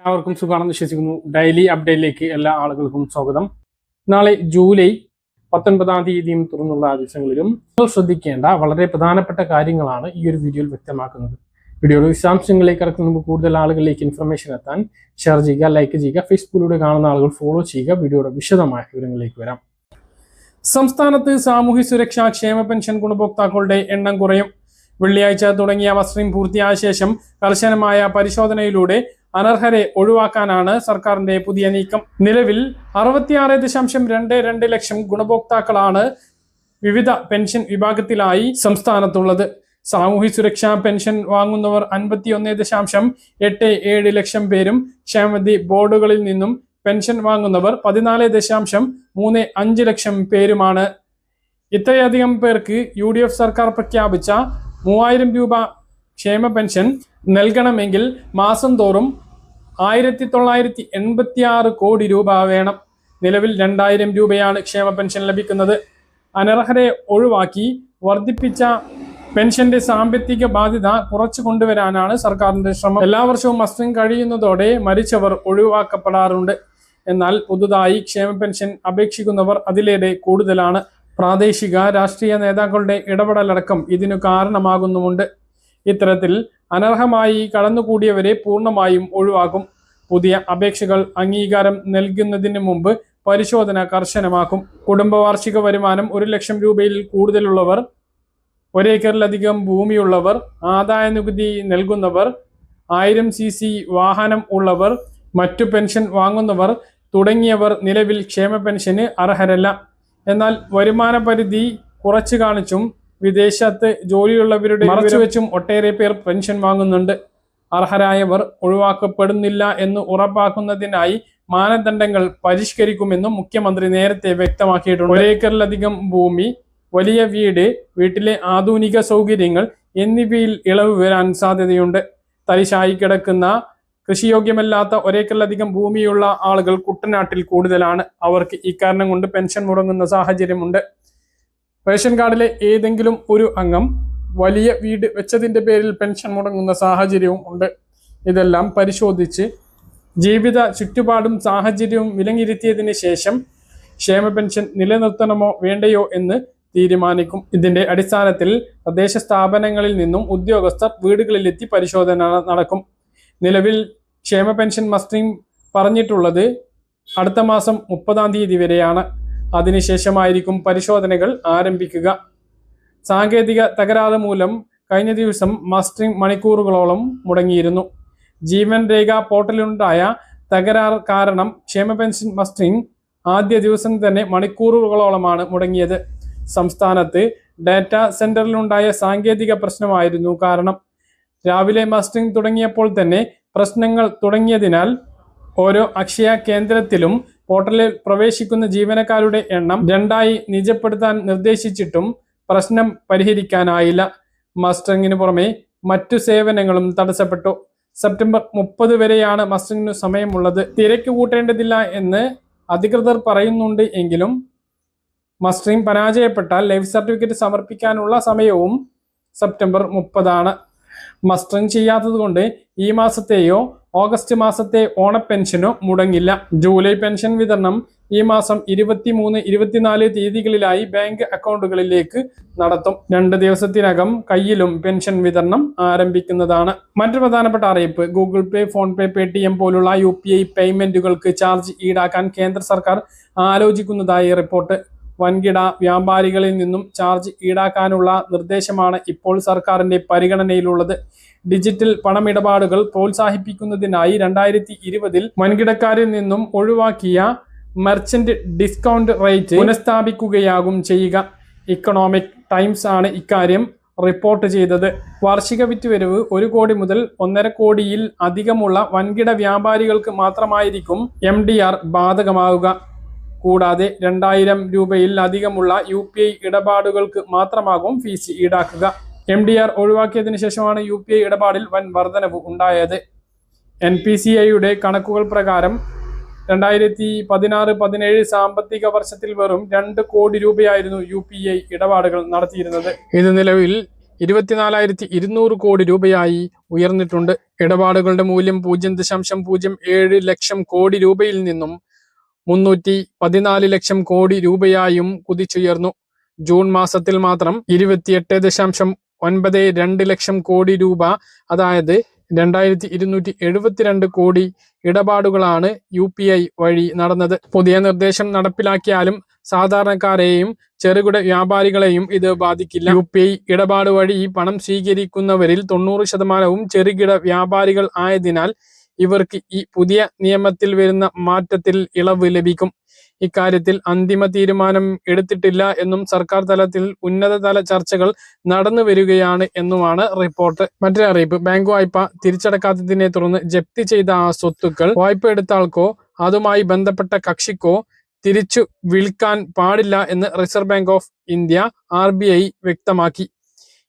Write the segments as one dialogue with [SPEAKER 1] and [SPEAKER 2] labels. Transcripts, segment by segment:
[SPEAKER 1] എല്ലാവർക്കും സുഖമാണെന്ന് വിശ്വസിക്കുന്നു. ഡെയിലി അപ്ഡേറ്റിലേക്ക് എല്ലാ ആളുകൾക്കും സ്വാഗതം. നാളെ ജൂലൈ 19-ാം തീയതിയും തുറന്നുള്ള ദിവസങ്ങളിലും നിങ്ങൾ ശ്രദ്ധിക്കേണ്ട വളരെ പ്രധാനപ്പെട്ട കാര്യങ്ങളാണ് ഈ ഒരു വീഡിയോയിൽ വ്യക്തമാക്കുന്നത്. വീഡിയോയുടെ വിശദാംശങ്ങളിലേക്ക് കടക്കുന്ന മുമ്പ് കൂടുതൽ ആളുകളിലേക്ക് ഇൻഫർമേഷൻ എത്താൻ ഷെയർ ചെയ്യുക, ലൈക്ക് ചെയ്യുക, ഫേസ്ബുക്കിലൂടെ കാണുന്ന ആളുകൾ ഫോളോ ചെയ്യുക. വീഡിയോയുടെ വിശദമായ വിവരങ്ങളിലേക്ക് വരാം. സംസ്ഥാനത്ത് സാമൂഹ്യ സുരക്ഷാ ക്ഷേമ പെൻഷൻ ഗുണഭോക്താക്കളുടെ എണ്ണം കുറയും. വെള്ളിയാഴ്ച തുടങ്ങിയ മസ്റ്ററിംഗ് പൂർത്തിയായ ശേഷം കർശനമായ പരിശോധനയിലൂടെ അനർഹരെ ഒഴിവാക്കാനാണ് സർക്കാരിന്റെ പുതിയ നീക്കം. നിലവിൽ 66.22 ലക്ഷം ഗുണഭോക്താക്കളാണ് വിവിധ പെൻഷൻ വിഭാഗത്തിലായി സംസ്ഥാനത്തുള്ളത്. സാമൂഹ്യ സുരക്ഷാ പെൻഷൻ വാങ്ങുന്നവർ 51.87 ലക്ഷം പേരും ക്ഷേമനിധി ബോർഡുകളിൽ നിന്നും പെൻഷൻ വാങ്ങുന്നവർ 14.35 ലക്ഷം പേരുമാണ്. ഇത്രയധികം പേർക്ക് UDF സർക്കാർ പ്രഖ്യാപിച്ച 3000 രൂപ ക്ഷേമ പെൻഷൻ നൽകണമെങ്കിൽ മാസം തോറും 1986 കോടി രൂപ വേണം. നിലവിൽ 2000 രൂപയാണ് ക്ഷേമ പെൻഷൻ ലഭിക്കുന്നത്. അനർഹരെ ഒഴിവാക്കി വർദ്ധിപ്പിച്ച പെൻഷന്റെ സാമ്പത്തിക ബാധ്യത കുറച്ചു കൊണ്ടുവരാനാണ് സർക്കാരിന്റെ ശ്രമം. എല്ലാ വർഷവും മസ്റ്ററിംഗ് കഴിയുന്നതോടെ മരിച്ചവർ ഒഴിവാക്കപ്പെടാറുണ്ട്. എന്നാൽ പുതുതായി ക്ഷേമ പെൻഷൻ അപേക്ഷിക്കുന്നവർ അതിലേറെ കൂടുതലാണ്. പ്രാദേശിക രാഷ്ട്രീയ നേതാക്കളുടെ ഇടപെടലടക്കം ഇതിനു കാരണമാകുന്നുമുണ്ട്. ഇത്തരത്തിൽ അനർഹമായി കടന്നുകൂടിയവരെ പൂർണ്ണമായും ഒഴിവാക്കും. പുതിയ അപേക്ഷകൾ അംഗീകാരം നൽകുന്നതിന് മുമ്പ് പരിശോധന കർശനമാക്കും. കുടുംബ വാർഷിക വരുമാനം 1 ലക്ഷം രൂപയിൽ കൂടുതലുള്ളവർ, 1 ഏക്കറിലധികം ഭൂമിയുള്ളവർ, ആദായ നികുതി നൽകുന്നവർ, 1000 cc വാഹനം ഉള്ളവർ, മറ്റു പെൻഷൻ വാങ്ങുന്നവർ തുടങ്ങിയവർ നിലവിൽ ക്ഷേമ പെൻഷന് അർഹരല്ല. എന്നാൽ വരുമാന പരിധി കുറച്ചു കാണിച്ചും വിദേശത്ത് ജോലിയുള്ളവരുടെ മറച്ചുവെച്ചും ഒട്ടേറെ പേർ പെൻഷൻ വാങ്ങുന്നുണ്ട്. അർഹരായവർ ഒഴിവാക്കപ്പെടുന്നില്ല എന്ന് ഉറപ്പാക്കുന്നതിനായി മാനദണ്ഡങ്ങൾ പരിഷ്കരിക്കുമെന്നും മുഖ്യമന്ത്രി നേരത്തെ വ്യക്തമാക്കിയിട്ടുണ്ട്. 1 ഏക്കറിലധികം ഭൂമി, വലിയ വീട്, വീട്ടിലെ ആധുനിക സൗകര്യങ്ങൾ എന്നിവയിൽ ഇളവ് വരാൻ സാധ്യതയുണ്ട്. തരിശായി കിടക്കുന്ന കൃഷിയോഗ്യമല്ലാത്ത 1 ഏക്കറിലധികം ഭൂമിയുള്ള ആളുകൾ കുട്ടനാട്ടിൽ കൂടുതലാണ്. അവർക്ക് ഇക്കാരണം കൊണ്ട് പെൻഷൻ മുടങ്ങുന്ന സാഹചര്യമുണ്ട്. റേഷൻ കാർഡിലെ ഏതെങ്കിലും ഒരു അംഗം വലിയ വീട് വെച്ചതിന്റെ പേരിൽ പെൻഷൻ മുടങ്ങുന്ന സാഹചര്യവും ഉണ്ട്. ഇതെല്ലാം പരിശോധിച്ച് ജീവിത ചുറ്റുപാടും സാഹചര്യവും വിലയിരുത്തിയതിന് ശേഷം ക്ഷേമ പെൻഷൻ നിലനിർത്തണമോ വേണ്ടയോ എന്ന് തീരുമാനിക്കും. ഇതിന്റെ അടിസ്ഥാനത്തിൽ തദ്ദേശ സ്ഥാപനങ്ങളിൽ നിന്നും ഉദ്യോഗസ്ഥർ വീടുകളിലെത്തി പരിശോധന നടക്കും. നിലവിൽ ക്ഷേമ പെൻഷൻ മസ്റ്ററിംഗ് പറഞ്ഞിട്ടുള്ളത് അടുത്ത മാസം 30-ാം തീയതി വരെയാണ്. അതിനുശേഷമായിരിക്കും പരിശോധനകൾ ആരംഭിക്കുക. സാങ്കേതിക തകരാറ് മൂലം കഴിഞ്ഞ ദിവസം മസ്റ്ററിംഗ് മണിക്കൂറുകളോളം മുടങ്ങിയിരുന്നു. ജീവൻ രേഖ പോർട്ടലിലുണ്ടായ തകരാർ കാരണം ക്ഷേമ പെൻഷൻ മസ്റ്ററിംഗ് ആദ്യ ദിവസം തന്നെ മണിക്കൂറുകളോളമാണ് മുടങ്ങിയത്. സംസ്ഥാനത്ത് ഡാറ്റാ സെന്ററിലുണ്ടായ സാങ്കേതിക പ്രശ്നമായിരുന്നു കാരണം. രാവിലെ മസ്റ്ററിംഗ് തുടങ്ങിയപ്പോൾ തന്നെ പ്രശ്നങ്ങൾ തുടങ്ങിയതിനാൽ ഓരോ അക്ഷയ കേന്ദ്രത്തിലും പോർട്ടലിൽ പ്രവേശിക്കുന്ന ജീവനക്കാരുടെ എണ്ണം 2ആയി നിജപ്പെടുത്താൻ നിർദ്ദേശിച്ചിട്ടും പ്രശ്നം പരിഹരിക്കാനായില്ല. മസ്റ്ററിംഗിന് പുറമെ മറ്റു സേവനങ്ങളും തടസ്സപ്പെട്ടു. സെപ്റ്റംബർ 30 വരെയാണ് മസ്റ്ററിംഗിന് സമയമുള്ളത്. തിരക്ക് കൂട്ടേണ്ടതില്ല എന്ന് അധികൃതർ പറയുന്നുണ്ട് എങ്കിലും മസ്റ്ററിംഗ് പരാജയപ്പെട്ടാൽ ലൈഫ് സർട്ടിഫിക്കറ്റ് സമർപ്പിക്കാനുള്ള സമയവും സെപ്റ്റംബർ 30 മസ്റ്ററിംഗ് ചെയ്യാത്തത് കൊണ്ട് ഈ മാസത്തെയോ ഓഗസ്റ്റ് മാസത്തെ ഓണപ്പെൻഷനോ മുടങ്ങില്ല. ജൂലൈ പെൻഷൻ വിതരണം ഈ മാസം 23, 24 തീയതികളിലായി ബാങ്ക് അക്കൗണ്ടുകളിലേക്ക് നടത്തും. 2 ദിവസത്തിനകം കയ്യിലും പെൻഷൻ വിതരണം ആരംഭിക്കുന്നതാണ്. മറ്റൊരു പ്രധാനപ്പെട്ട അറിയിപ്പ്, ഗൂഗിൾ പേ, ഫോൺ പേ, പേടിഎം പോലുള്ള UPI പേയ്മെന്റുകൾക്ക് ചാർജ് ഈടാക്കാൻ കേന്ദ്ര സർക്കാർ ആലോചിക്കുന്നതായി റിപ്പോർട്ട്. വൻകിട വ്യാപാരികളിൽ നിന്നും ചാർജ് ഈടാക്കാനുള്ള നിർദ്ദേശമാണ് ഇപ്പോൾ സർക്കാരിന്റെ പരിഗണനയിലുള്ളത്. ഡിജിറ്റൽ പണമിടപാടുകൾ പ്രോത്സാഹിപ്പിക്കുന്നതിനായി 2020 വൻകിടക്കാരിൽ നിന്നും ഒഴിവാക്കിയ മെർച്ചന്റ് ഡിസ്കൗണ്ട് റേറ്റ് പുനഃസ്ഥാപിക്കുകയാകും ചെയ്യുക. ഇക്കണോമിക് ടൈംസ് ആണ് ഇക്കാര്യം റിപ്പോർട്ട് ചെയ്തത്. വാർഷിക വിറ്റുവരവ് 1 കോടി മുതൽ 1.5 കോടിയിൽ അധികമുള്ള വൻകിട വ്യാപാരികൾക്ക് മാത്രമായിരിക്കും MDR ബാധകമാവുക. കൂടാതെ 2000 രൂപയിൽ അധികമുള്ള UPI ഇടപാടുകൾക്ക് മാത്രമാകും ഫീസ് ഈടാക്കുക. MDR ഒഴിവാക്കിയതിനു ശേഷമാണ് UPI ഇടപാടിൽ വൻ വർധനവ് ഉണ്ടായത്. NPCIയുടെ കണക്കുകൾ പ്രകാരം 2016-17 സാമ്പത്തിക വർഷത്തിൽ വെറും 2 കോടി രൂപയായിരുന്നു UPI ഇടപാടുകൾ നടത്തിയിരുന്നത്. ഇത് നിലവിൽ 24,200 കോടി രൂപയായി ഉയർന്നിട്ടുണ്ട്. ഇടപാടുകളുടെ മൂല്യം 0.07 ലക്ഷം കോടി രൂപയിൽ നിന്നും 314 ലക്ഷം കോടി രൂപയായും കുതിച്ചുയർന്നു. ജൂൺ മാസത്തിൽ മാത്രം 28.92 ലക്ഷം കോടി രൂപ, അതായത് 2,272 കോടി ഇടപാടുകളാണ് UPI വഴി നടന്നത്. പുതിയ നിർദ്ദേശം നടപ്പിലാക്കിയാലും സാധാരണക്കാരെയും ചെറുകിട വ്യാപാരികളെയും ഇത് ബാധിക്കില്ല. UPI ഇടപാട് വഴി പണം സ്വീകരിക്കുന്നവരിൽ 90% ചെറുകിട വ്യാപാരികൾ ആയതിനാൽ ഇവർക്ക് ഈ പുതിയ നിയമത്തിൽ വരുന്ന മാറ്റത്തിൽ ഇളവ് ലഭിക്കും. ഇക്കാര്യത്തിൽ അന്തിമ തീരുമാനം എടുത്തിട്ടില്ല എന്നും സർക്കാർ തലത്തിൽ ഉന്നതതല ചർച്ചകൾ നടന്നു വരികയാണ് എന്നുമാണ് റിപ്പോർട്ട്. മറ്റൊരു അറിയിപ്പ്, ബാങ്ക് വായ്പ തിരിച്ചടക്കാത്തതിനെ തുടർന്ന് ജപ്തി ചെയ്ത സ്വത്തുക്കൾ വായ്പ എടുത്ത ആൾക്കോ അതുമായി ബന്ധപ്പെട്ട കക്ഷിക്കോ തിരിച്ചു വിൽക്കാൻ പാടില്ല എന്ന് reserve bank of India RBI വ്യക്തമാക്കി.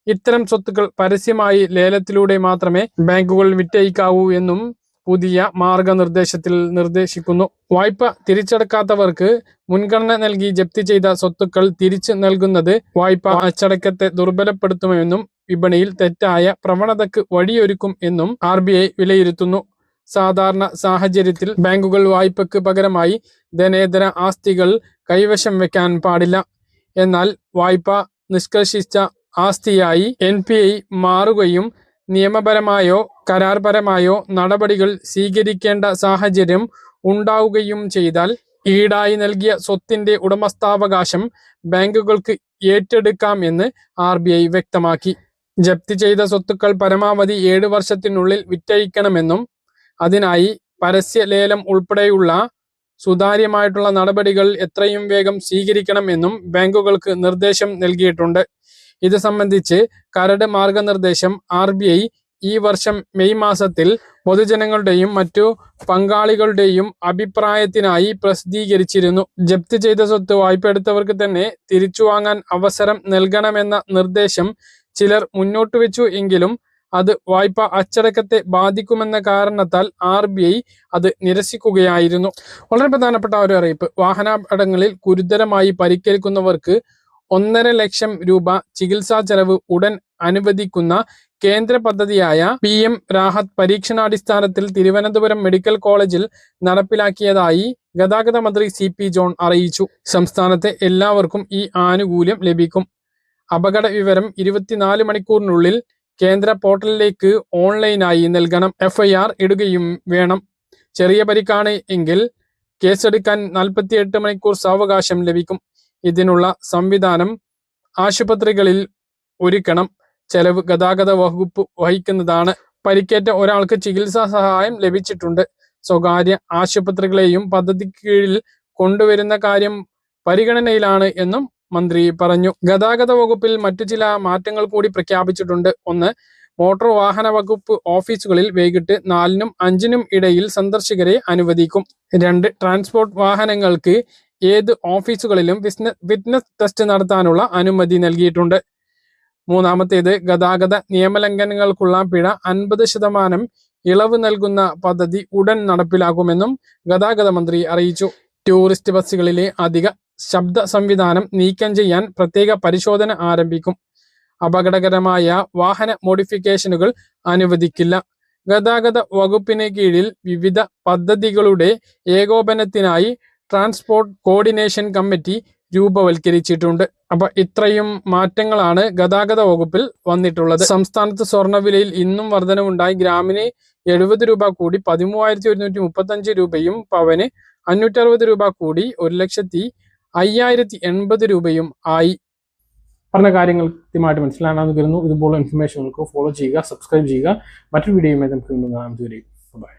[SPEAKER 1] ഇത്തരം സ്വത്തുക്കൾ പരസ്യമായി ലേലത്തിലൂടെ മാത്രമേ ബാങ്കുകൾ വിറ്റഴിക്കാവൂ എന്നും പുതിയ മാർഗനിർദ്ദേശത്തിൽ നിർദ്ദേശിക്കുന്നു. വായ്പ തിരിച്ചടക്കാത്തവർക്ക് മുൻഗണന നൽകി ജപ്തി ചെയ്ത സ്വത്തുക്കൾ തിരിച്ചു നൽകുന്നത് വായ്പ അച്ചടക്കത്തെ ദുർബലപ്പെടുത്തുമെന്നും വിപണിയിൽ തെറ്റായ പ്രവണതയ്ക്ക് വഴിയൊരുക്കും എന്നും RBI വിലയിരുത്തുന്നു. സാധാരണ സാഹചര്യത്തിൽ ബാങ്കുകൾ വായ്പയ്ക്ക് പകരമായി ധനേതര ആസ്തികൾ കൈവശം വെക്കാൻ പാടില്ല. എന്നാൽ വായ്പ നിഷ്കർഷിച്ച ആസ്തിയായി NPI മാറുകയും നിയമപരമായോ കരാർപരമായോ നടപടികൾ സ്വീകരിക്കേണ്ട സാഹചര്യം ഉണ്ടാവുകയും ചെയ്താൽ ഈടായി നൽകിയ സ്വത്തിന്റെ ഉടമസ്ഥാവകാശം ബാങ്കുകൾക്ക് ഏറ്റെടുക്കാം എന്ന് RBI വ്യക്തമാക്കി. ജപ്തി ചെയ്ത സ്വത്തുക്കൾ പരമാവധി 7 വർഷത്തിനുള്ളിൽ വിറ്റഴിക്കണമെന്നും അതിനായി പരസ്യ ലേലം ഉൾപ്പെടെയുള്ള സുതാര്യമായിട്ടുള്ള നടപടികൾ എത്രയും വേഗം സ്വീകരിക്കണം എന്നും ബാങ്കുകൾക്ക് നിർദ്ദേശം നൽകിയിട്ടുണ്ട്. ഇത് സംബന്ധിച്ച് കരട് മാർഗനിർദ്ദേശം RBI ഈ വർഷം മെയ് മാസത്തിൽ പൊതുജനങ്ങളുടെയും മറ്റു പങ്കാളികളുടെയും അഭിപ്രായത്തിനായി പ്രസിദ്ധീകരിച്ചിരുന്നു. ജപ്തി ചെയ്ത സ്വത്ത് വായ്പയെടുത്തവർക്ക് തന്നെ തിരിച്ചു വാങ്ങാൻ അവസരം നൽകണമെന്ന നിർദ്ദേശം ചിലർ മുന്നോട്ട് വെച്ചു എങ്കിലും അത് വായ്പ അച്ചടക്കത്തെ ബാധിക്കുമെന്ന കാരണത്താൽ RBI അത് നിരസിക്കുകയായിരുന്നു. വളരെ പ്രധാനപ്പെട്ട ഒരു അറിയിപ്പ്, വാഹനാപകടങ്ങളിൽ ഗുരുതരമായി പരിക്കേൽക്കുന്നവർക്ക് 1.5 ലക്ഷം രൂപ ചികിത്സാ ചെലവ് ഉടൻ അനുവദിക്കുന്ന കേന്ദ്ര പദ്ധതിയായ PM രാഹത്ത് പരീക്ഷണാടിസ്ഥാനത്തിൽ തിരുവനന്തപുരം മെഡിക്കൽ കോളേജിൽ നടപ്പിലാക്കിയതായി ഗതാഗത മന്ത്രി CP ജോൺ അറിയിച്ചു. സംസ്ഥാനത്തെ എല്ലാവർക്കും ഈ ആനുകൂല്യം ലഭിക്കും. അപകട വിവരം 24 മണിക്കൂറിനുള്ളിൽ കേന്ദ്ര പോർട്ടലിലേക്ക് ഓൺലൈനായി നൽകണം. FIR ഇടുകയും വേണം. ചെറിയ പരിക്കാണ് എങ്കിൽ കേസെടുക്കാൻ 48 മണിക്കൂർ സാവകാശം ലഭിക്കും. ഇതിനുള്ള സംവിധാനം ആശുപത്രികളിൽ ഒരുക്കണം. ചെലവ് ഗതാഗത വകുപ്പ് വഹിക്കുന്നതാണ്. പരിക്കേറ്റ ഒരാൾക്ക് ചികിത്സാ സഹായം ലഭിച്ചിട്ടുണ്ട്. സ്വകാര്യ ആശുപത്രികളെയും പദ്ധതിക്ക് കീഴിൽ കൊണ്ടുവരുന്ന കാര്യം പരിഗണനയിലാണ് എന്നും മന്ത്രി പറഞ്ഞു. ഗതാഗത വകുപ്പിൽ മറ്റു ചില മാറ്റങ്ങൾ കൂടി പ്രഖ്യാപിച്ചിട്ടുണ്ട്. 1. മോട്ടോർ വാഹന വകുപ്പ് ഓഫീസുകളിൽ വൈകിട്ട് 4-നും 5-നും ഇടയിൽ സന്ദർശകരെ അനുവദിക്കും. 2. ട്രാൻസ്പോർട്ട് വാഹനങ്ങൾക്ക് ഏത് ഓഫീസുകളിലും ഫിറ്റ്നസ് ടെസ്റ്റ് നടത്താനുള്ള അനുമതി നൽകിയിട്ടുണ്ട്. 3. ഗതാഗത നിയമലംഘനങ്ങൾക്കുള്ള പിഴ 50% ഇളവ് നൽകുന്ന പദ്ധതി ഉടൻ നടപ്പിലാക്കുമെന്നും ഗതാഗത മന്ത്രി അറിയിച്ചു. ടൂറിസ്റ്റ് ബസ്സുകളിലെ അധിക ശബ്ദ സംവിധാനം നീക്കം ചെയ്യാൻ പ്രത്യേക പരിശോധന ആരംഭിക്കും. അപകടകരമായ വാഹന മോഡിഫിക്കേഷനുകൾ അനുവദിക്കില്ല. ഗതാഗത വകുപ്പിന് കീഴിൽ വിവിധ പദ്ധതികളുടെ ഏകോപനത്തിനായി ട്രാൻസ്പോർട്ട് കോർഡിനേഷൻ കമ്മിറ്റി രൂപവൽക്കരിച്ചിട്ടുണ്ട്. അപ്പൊ ഇത്രയും മാറ്റങ്ങളാണ് ഗതാഗത വകുപ്പിൽ വന്നിട്ടുള്ളത്. സംസ്ഥാനത്ത് സ്വർണ്ണവിലയിൽ ഇന്നും വർധനവുണ്ടായി. ഗ്രാമിന് 70 രൂപ കൂടി 13,135 രൂപയും പവന് 560 രൂപ കൂടി 1,05,080 രൂപയും ആയി. പറഞ്ഞ കാര്യങ്ങൾ കൃത്യമായിട്ട് മനസ്സിലാണെന്ന് കരുതുന്നു. ഇതുപോലുള്ള ഇൻഫർമേഷനുകൾക്ക് ഫോളോ ചെയ്യുക, സബ്സ്ക്രൈബ് ചെയ്യുക. മറ്റൊരു വീഡിയോയുമായി നമുക്ക് വീണ്ടും കാണാം. ബൈ.